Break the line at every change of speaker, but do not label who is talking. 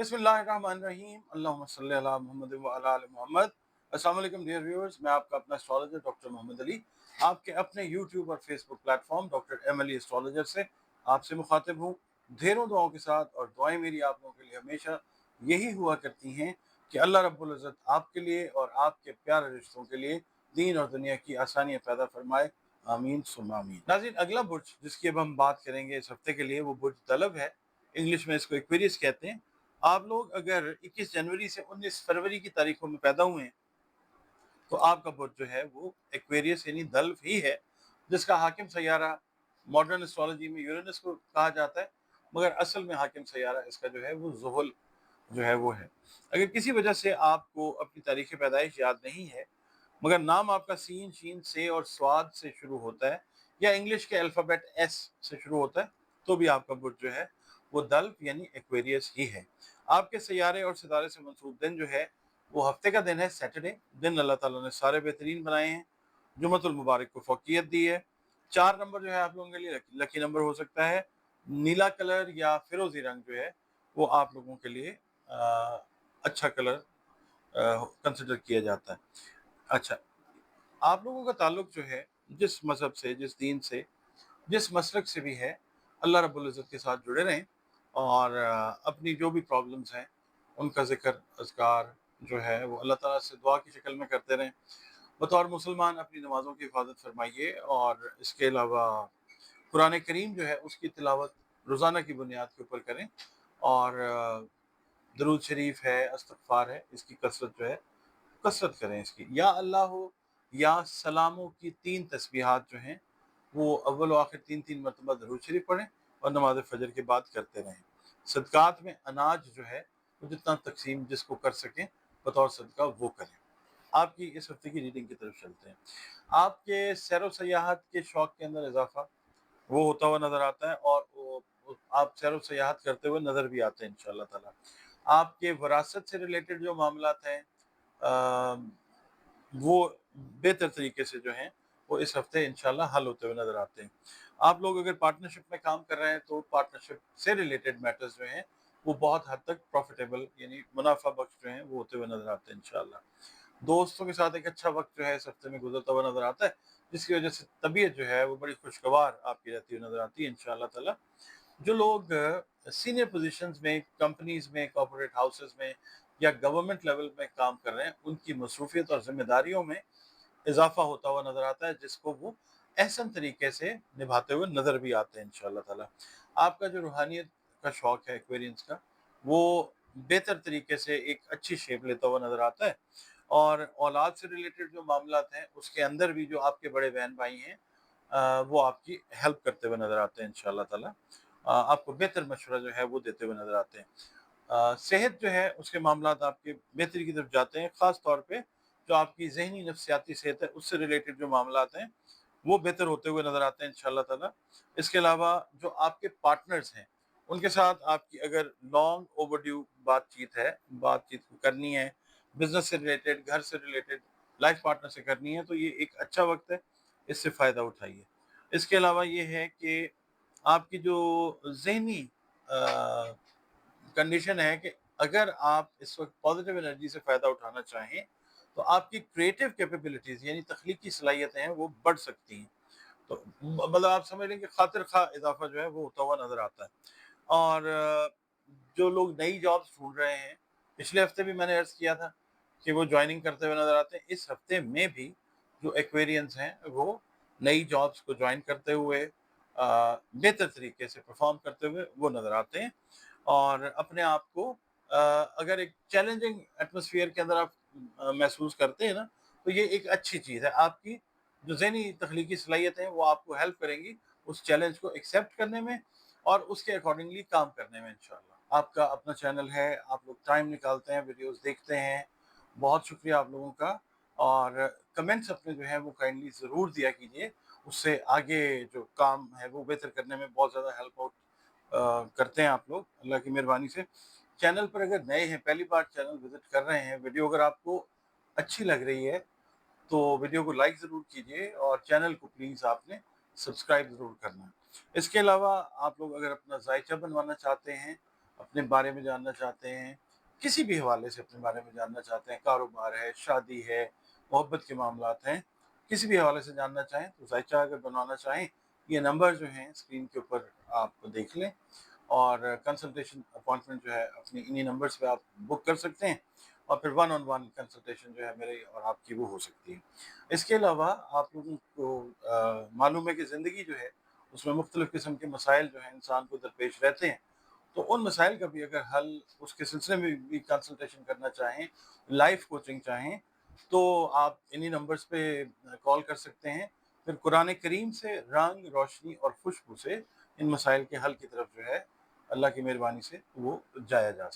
बिस्मिल्लाहिर्रहमानिर्रहीम अल्लाहुम्मा सल्ली अला मुहम्मद व अला आलि मुहम्मद। अस्सलाम वालेकुम डियर व्यूअर्स, मैं आपका अपना एस्ट्रोलॉजर डॉक्टर मोहम्मद अली आपके अपने यूट्यूब और Facebook platform doctor M Ali astrologer से आपसे मुखातिब हूँ ढेरों दुआओं के साथ। और दुआएं मेरी आप लोगों के लिए हमेशा यही हुआ करती हैं कि अल्लाह रब्बुल इज़्ज़त आपके लिए और आपके प्यारे रिश्तों के लिए दीन और दुनिया की आसानियाँ पैदा फरमाए। आमीन सुम्मा आमीन। नाज़रीन, अगला बुर्ज जिसकी अब हम बात करेंगे इस हफ्ते के लिए वो बुर्ज तलब है। इंग्लिश में इसको एक्वेरियस कहते हैं। आप लोग अगर 21 जनवरी से 19 फरवरी की तारीखों में पैदा हुए हैं तो आपका बुर्ज जो है वो एक्वेरियस यानी दल्फ ही है, जिसका हाकिम सैयारा मॉडर्न एस्ट्रोलॉजी में यूरेनस को कहा जाता है, मगर असल में हाकिम सैयारा इसका जो है वो ज़ुहल जो है वो है। अगर किसी वजह से आपको अपनी तारीख पैदाइश याद नहीं है, मगर नाम आपका सीन, शीन से और स्वाद से शुरू होता है या इंग्लिश के अल्फ़ाबेट एस से शुरू होता है, तो भी आपका बुर्ज जो है वो दल्फ यानी एक्वेरियस ही है। आपके सैयारे और सितारे से मंसूब दिन जो है वो हफ्ते का दिन है सैटरडे। दिन अल्लाह ताला ने सारे बेहतरीन बनाए हैं। जुमतुल मुबारक को फ़ौक़ियत दी है। 4 नंबर जो है आप लोगों के लिए लकी नंबर हो सकता है। नीला कलर या फिरोज़ी रंग जो है वो आप लोगों के लिए अच्छा कलर कंसिडर किया जाता है। अच्छा, आप लोगों का ताल्लुक जो है जिस मज़हब से, जिस दीन से, जिस मसलक से भी है, अल्लाह रब्बुल इज़्ज़त के साथ जुड़े रहें और अपनी जो भी प्रॉब्लम्स हैं उनका ज़िक्र, अज़कार जो है वो अल्लाह ताला से दुआ की शक्ल में करते रहें। बतौर मुसलमान अपनी नमाज़ों की हिफाज़त फरमाइए और इसके अलावा कुरान करीम जो है उसकी तिलावत रोज़ाना की बुनियाद के ऊपर करें और दरूद शरीफ है, इस्तिग़फ़ार है, इसकी कसरत जो है कसरत करें इसकी। या अल्लाह हो या सलामों की 3 तस्बीहात जो हैं वो अव्वल व आखिर 3-3 मरतबा दरूद शरीफ पढ़ें और नमाज़ फ़जर के बाद करते रहें। सदक़ात में अनाज जो है वो जितना तक़सीम जिसको कर सकें बतौर सदका वो करें। आपकी इस हफ़्ते की रीडिंग की तरफ चलते हैं। आपके सैर व सयाहत के शौक़ के अंदर इज़ाफ़ा वो होता हुआ नज़र आता है और वो आप सैर व सयाहत करते हुए नज़र भी आते हैं इंशाअल्लाह ताला। आपके विरासत से रिलेटेड जो मामलात हैं वो बेहतर तरीके से जो हैं वो इस हफ्ते इंशाल्लाह हल होते हुए नज़र आते हैं। आप लोग अगर पार्टनरशिप में काम कर रहे हैं तो पार्टनरशिप से रिलेटेड मैटर्स जो हैं वो बहुत हद तक प्रॉफिटेबल यानी मुनाफा बख्श जो हैं वो होते हुए नज़र आते हैं इंशाल्लाह। दोस्तों के साथ एक अच्छा वक्त जो है इस हफ्ते में गुजरता हुआ नज़र आता है, जिसकी वजह से तबीयत जो है वो बड़ी खुशगवार आपकी रहती हुई नज़र आती है इंशाल्लाह ताला। जो लोग सीनियर पोजीशंस में, कंपनीज़ में, कॉर्पोरेट हाउसेस में या गवर्नमेंट लेवल में काम कर रहे हैं, उनकी मसरूफियत और ज़िम्मेदारियों में इज़ाफ़ा होता हुआ नज़र आता है, जिसको वो अहसन तरीके से निभाते हुए नज़र भी आते हैं इंशाअल्लाह ताला। आपका जो रूहानियत का शौक़ है एक्वेरियंस का, वो बेहतर तरीके से एक अच्छी शेप लेता हुआ नज़र आता है और औलाद से रिलेटेड जो मामलात हैं, उसके अंदर भी जो आपके बड़े बहन-भाई हैं वो आपकी हेल्प करते हुए नज़र आते हैं इंशाअल्लाह ताला। आपको बेहतर मशवरा जो है वो देते हुए नज़र आते हैं। सेहत जो है उसके मामलात आपके बेहतरी की तरफ जाते हैं, ख़ास तौर पे जो आपकी ज़हनी नफ्सियाती सेहत है उससे रिलेटेड जो मामलात हैं वो बेहतर होते हुए नज़र आते हैं इंशाअल्लाह ताला। इसके अलावा जो आपके पार्टनर्स हैं उनके साथ आपकी अगर लॉन्ग ओवरड्यू बातचीत है, बातचीत करनी है, बिज़नेस से रिलेटेड, घर से रिलेटेड, लाइफ पार्टनर से करनी है, तो ये एक अच्छा वक्त है, इससे फ़ायदा उठाइए। इसके अलावा ये है कि आपकी जो ज़हनी कंडीशन है कि अगर आप इस वक्त पॉजिटिव एनर्जी से फ़ायदा उठाना चाहें तो आपकी क्रिएटिव कैपेबिलिटीज़ यानी तख्लीकी सलाहियतें हैं वो बढ़ सकती हैं। तो मतलब आप समझ लें कि खातिर खा इज़ाफ़ा जो है वो होता हुआ नज़र आता है। और जो लोग नई जॉब्स ढूँढ रहे हैं, पिछले हफ़्ते भी मैंने अर्ज़ किया था कि वो जॉइनिंग करते हुए नज़र आते हैं। इस हफ़्ते में भी जो एक्वेरियंस हैं वो नई जॉब्स को जॉइन करते हुए बेहतर तरीके से परफ़ॉर्म करते हुए वो नज़र आते हैं और अपने आप को अगर एक चैलेंजिंग एटमॉस्फेयर के अंदर आप महसूस करते हैं ना, तो ये एक अच्छी चीज़ है। आपकी जो ज़हनी तख्लीकी सलाहियतें हैं वो आपको हेल्प करेंगी उस चैलेंज को एक्सेप्ट करने में और उसके अकॉर्डिंगली काम करने में इंशाअल्लाह। आपका अपना चैनल है, आप लोग टाइम निकालते हैं, वीडियोज़ देखते हैं, बहुत शुक्रिया आप लोगों का। और कमेंट्स अपने जो हैं वो काइंडली ज़रूर दिया कीजिए, उससे आगे जो काम है वो बेहतर करने में बहुत ज़्यादा हेल्प आउट करते हैं आप लोग, अल्लाह की मेहरबानी से। चैनल पर अगर नए हैं, पहली बार चैनल विज़िट कर रहे हैं, वीडियो अगर आपको अच्छी लग रही है तो वीडियो को लाइक ज़रूर कीजिए और चैनल को प्लीज़ आपने सब्सक्राइब ज़रूर करना है। इसके अलावा आप लोग अगर अपना ज़ायचा बनवाना चाहते हैं अपने बारे में जानना चाहते हैं, किसी भी हवाले से अपने बारे में जानना चाहते हैं, कारोबार है, शादी है, मोहब्बत के मामलात हैं, किसी भी हवाले से जानना चाहें तो ज़ायचा अगर बनवाना चाहें, ये नंबर जो हैं स्क्रीन के ऊपर आप देख लें और कंसल्टेशन अपॉइंटमेंट जो है अपनी इन्हीं नंबर्स पे आप बुक कर सकते हैं और फिर वन ऑन वन कंसल्टेशन जो है मेरी और आपकी वो हो सकती है। इसके अलावा आप लोगों को मालूम है कि ज़िंदगी जो है उसमें मुख्तलिफ़ किस्म के मसाइल जो हैं इंसान को दरपेश रहते हैं। तो उन मसाइल का भी अगर हल उसके सिलसिले में भी कंसल्टेशन करना चाहें, लाइफ़ कोचिंग चाहें, तो आप इन्हीं नंबर्स पे कॉल कर सकते हैं। फिर कुरान करीम से रंग, रोशनी और खुशबू से इन मसाइल के हल की तरफ जो है अल्लाह की मेहरबानी से वो जाया जा सकता है।